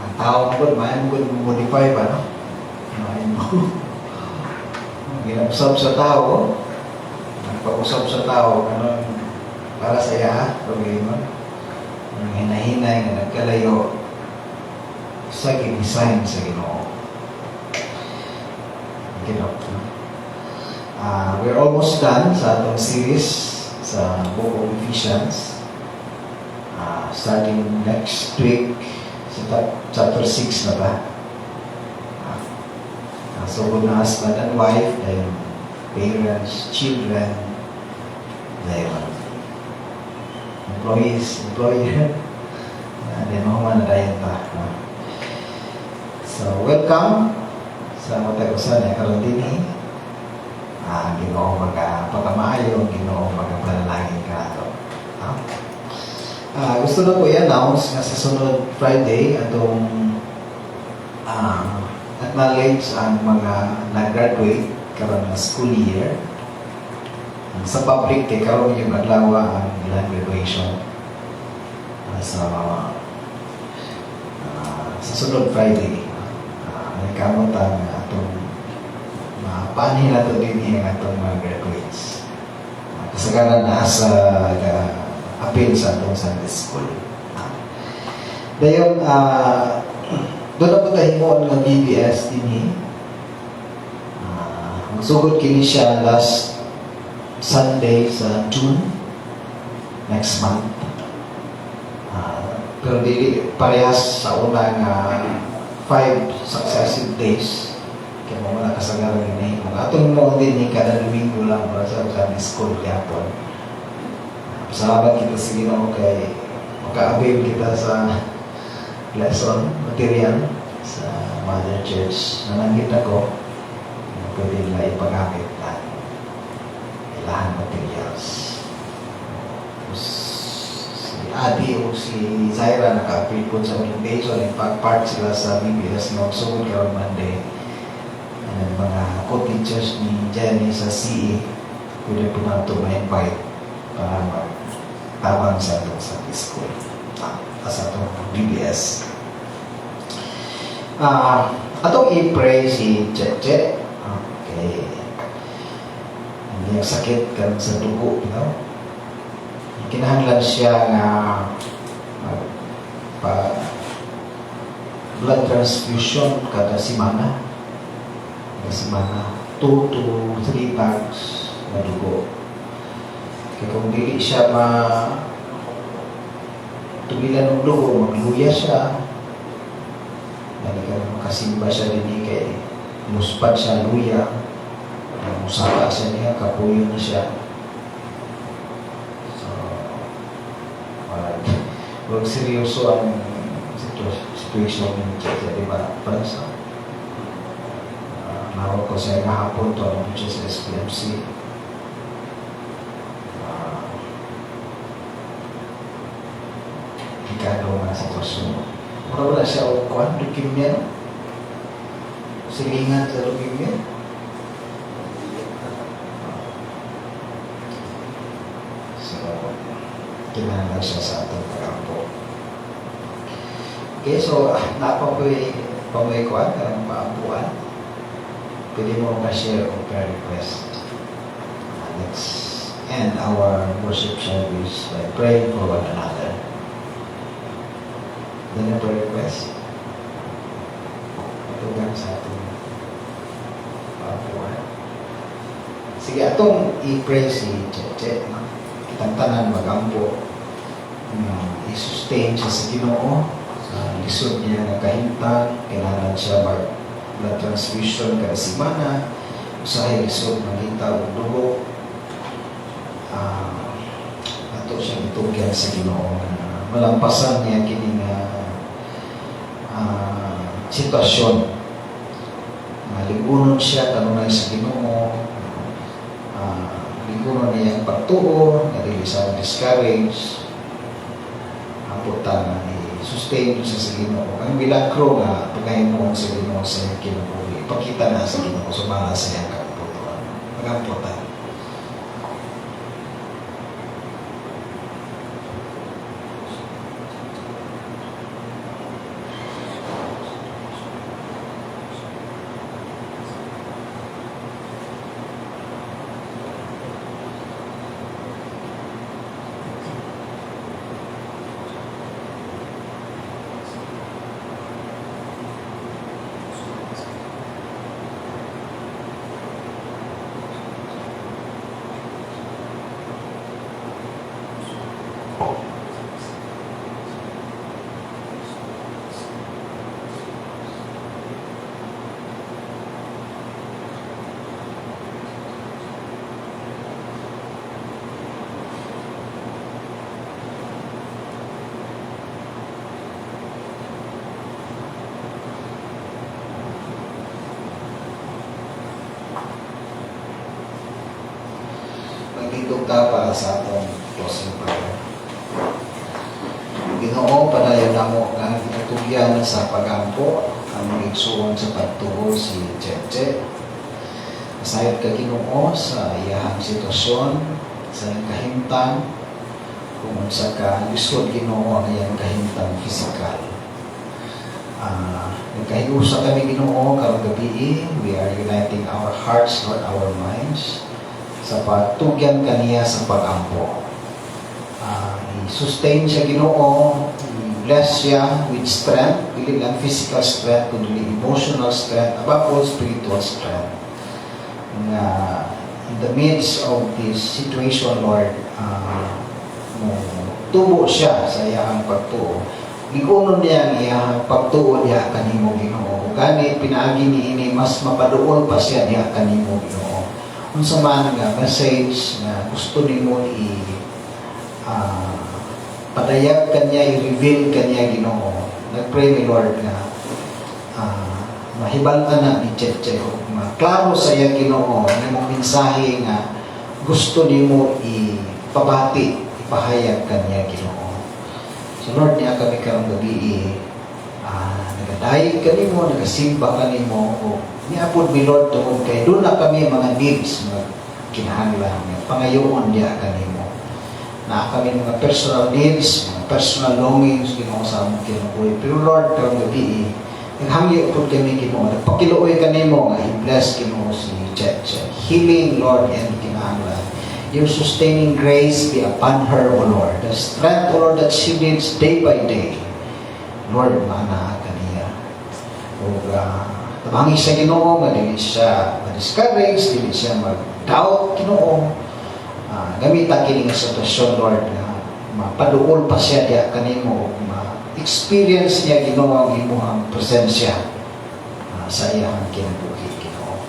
Ang tao ko maayong modify pa, no? Maayong mo. Ginapusap sa tao, pag-usap sa tao, ano, para sa iya, problema, ang hinahinay na nagkalayo sa design sa Ginoo. We're almost done sa atong series sa Book of Ephesians. Starting next week sa chapter 6 na ba? So, na husband and wife, then parents, children, employees, employer, then mga na dayan pa. So, welcome sa matag-usan na karon din eh. Ginoo magpagkamaayo, Ginoo magpanalangin ka ato. Gusto na ko i-announce nga sa sunod Friday atong acknowledge ang mga nag-graduate karon na school year. Sa public kay karon yung adlaw ang ilang graduation. Sa sunod Friday, nagkamot ang atong paano nato din ang atong mga graduates. Kasagaran na sa appeal sa atong Sunday School. Dayon, doon na po tayo mo ng BBS din magsugod kini siya last Sunday sa June next month. Pero di parehas sa unang 5 successive days kaya mo na kasagaran ni kung atong mo din ni kada Domingo lang para sa Sunday School yapon. Salamat kita sa Ginoo kay maka-avail kita sa lesson material sa Mother Church. Nananggit ako na pwede nila ipagamit na ilahan materials. Si Adi o si Zaira naka-appeal po sa orientation and pag-part sila sa BBS na magsugod karon Monday. Mga co-teachers ni Jenny sa CE pwede po na ito ma-invite para magtabang sa ito sa school sa ito BBS. Atong i-pray si Cheche. Okay. Hindi ang sakit kan sa dugo, you know? Kinahanglan siya nga blood transfusion kada semana. Kada semana 2 to 3 bags na dugo. Kaya kung dili siya tubilan ng dugo, magluya siya. Dali ka makasimba siya din kay muspad siya luya. Musaka siya niya, kapuyo na siya. So, huwag seryoso ang situation ng Cheche, di ba? Para sa nawag ko sa kahapon to, ang sa SPMC. Ikano nga sitwasyon. Wala siya o kuhan, leukemia, no? Silingan sa leukemia. So, kinahanglan siya sa atong pag-ampo. Okay, so, napapoy kuhan, karang paampuan. Pwede mo ma-share o prayer request. Let's end our worship service by praying for one another. Then a prayer request. Tugang sa ating pagpuan. Sige, atong i-pray si Cheche. Kitang tanan magampo. I-sustain siya sa Ginoo. Sa lisod niya na kahintang. Kailangan siya blood transfusion kada semana. Usahay lisod maghinta o dugo. Ato siya itugyan sa Ginoo. Malampasan niya kining sitwasyon. Ligunon siya kanunay sa Ginoo. Ligunon niya ang pagtuo, nadili sa discourage. Ang puta na i-sustain siya sa Ginoo. Ang milagro nga pagkahimuon sa Ginoo sa Ginoo. Ipakita na sa Ginoo sa mga sa iyang kaputuan. Magamputan. Magdidog ta para sa atong closing prayer. Ginoo, padayon namo nga itugyan sa pagampo ang igsuon sa pagtuo si Cheche. Masayod ka Ginoo sa iyahang sitwasyon, sa iyang kahimtang, kung unsa ka lisod Ginoo ang iyang kahimtang physical. Nagkahiusa kami Ginoo karong gabi, we are uniting our hearts, not our minds, sa pagtugyan kaniya sa pag-ampo. I-sustain siya Ginoo, bless siya with strength, dili lang physical strength, kundi emotional strength, above all spiritual strength. In the midst of this situation, Lord, tubo siya sa iyang pagtuo. Ligunon niya ang iyang pagtuo niya kanimo Ginoo. Gani pinaagi niini mas mapaduol pa siya niya kanimo Ginoo. Unsa man nga message na gusto nimo padayag kanya, i-reveal kanya Ginoo. Nagpray mi Lord nga mahibal-an na ni Cheche, klaro sa iya Ginoo, na mong mensahe nga gusto nimo ipabati, ipahayag kanya Ginoo. So Lord, niya kami karong gabi, nagadaig kanimo, nagasimba kanimo, o niapod mi Lord tungod kay doon na kami mga needs, mga kinahanglan, pangayoon niya kanimo. Na kami mga personal needs, mga personal longings, Ginoo sa among kinabuhi. Pero Lord, karong gabi, naghangyo po kami Ginoo, nagpakiluoy kanimo nga i-bless Ginoo si Cheche. Healing, Lord, and kinahanglan. Your sustaining grace be upon her, O Lord. The strength, O Lord, that she needs day by day. Lord, maana kaniya. O tabangi siya Ginoo, nga dili siya ma-discourage, dili siya mag-doubt Ginoo. Gamita kini nga sitwasyon, Lord, na mapaduol pa siya diya kanimo, ma-experience niya Ginoo ang imong presensya sa iyang kinabuhi Ginoo.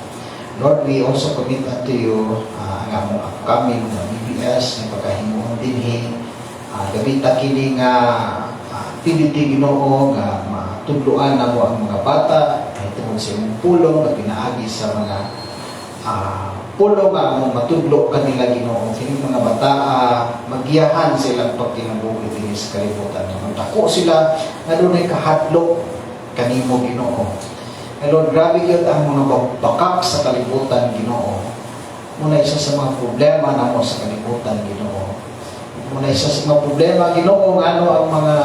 Lord, we also commit unto you ang among upcoming BBS na pagkahimuon dinhi. Gamita kini nga activity Ginoo nga matudloan namo ang mga bata ay tungod sa imong pulong na pinaagi sa mga pulong nga among matudlo kanila Ginoo. Kini mga bata magiyahan silang pagkinabuhi dinhi sa kalibutan. Dako sila nga dunay kahadlok kanimo Ginoo. Lord, grabe yun ang mga bakak sa kalibutan Ginoo. Muna isa sa mga problema namo sa kalibutan Ginoo. Muna isa sa mga problema Ginoo ano ang mga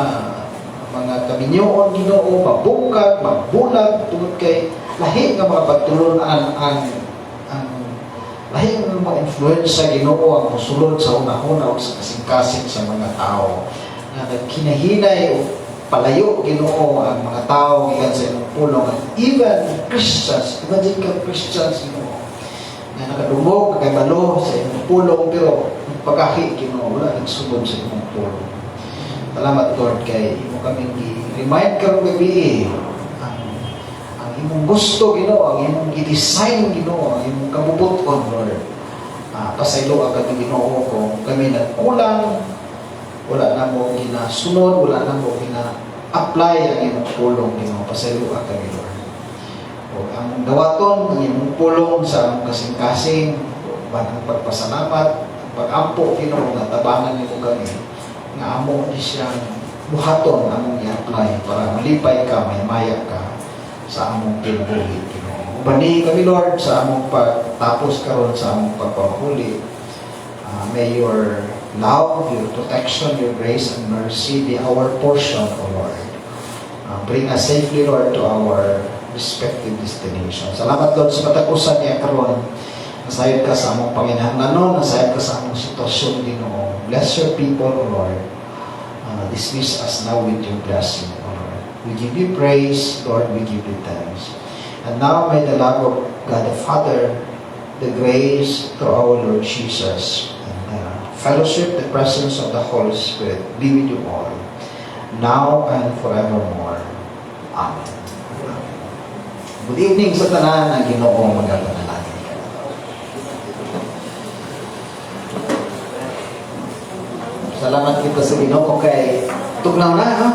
kaminyoon Ginoo, mabungkag, magbulag tungod kay lahi nga mga pagtulunan ang lahi nga mga influensya Ginoo ang mosulod sa una-una o sa kasing-kasing sa mga tao na nagkinahinay o palayo Ginoo ang mga tao gikan sa imong pulong, even Christians, evangelical Christians Ginoo na nakadungog, nakabalo sa imong pulong, pero pagkahi Ginoo wala nagsugod sa imong pulong. Salamat Lord kay imo kaming i-remind karong gabi ang imong gusto Ginoo, ang imong i-design Ginoo, ang imong kabubuton Lord. Pasaylo ang kami Ginoo kung kami nagkulang, wala na mo ginasunod, wala na mo gina-apply ang imong pulong Ginoo. Pasaylo ang kami Lord. O ang dawaton, ang imong pulong sa among kasing-kasing, ang pagpasalamat, pag-ampo Ginoo nga tabangan nimo kami nga amo di siyang buhaton among i-apply para malipay ka, may maya ka sa among kinabuhi Ginoo. Ubani kami Lord sa among pagtapos karon sa among pagpamahuli. May your love, your protection, your grace and mercy be our portion, O Lord. Bring us safely, Lord, to our respective destination. Salamat, Lord, sa katapusan niya karon. Nasayod ka sa among panginahanglanon, nasayod ka sa among sitwasyon, Ginoo. Bless your people, O Lord. Dismiss us now with your blessing, O Lord. We give you praise, Lord, we give you thanks. And now may the love of God the Father, the grace through our Lord Jesus, fellowship, the presence of the Holy Spirit be with you all, now and forevermore. Amen. Good evening sa tanan ng Ginoo, magapanalangin. Salamat kita sa Ginoo kay tugnaw na, ha?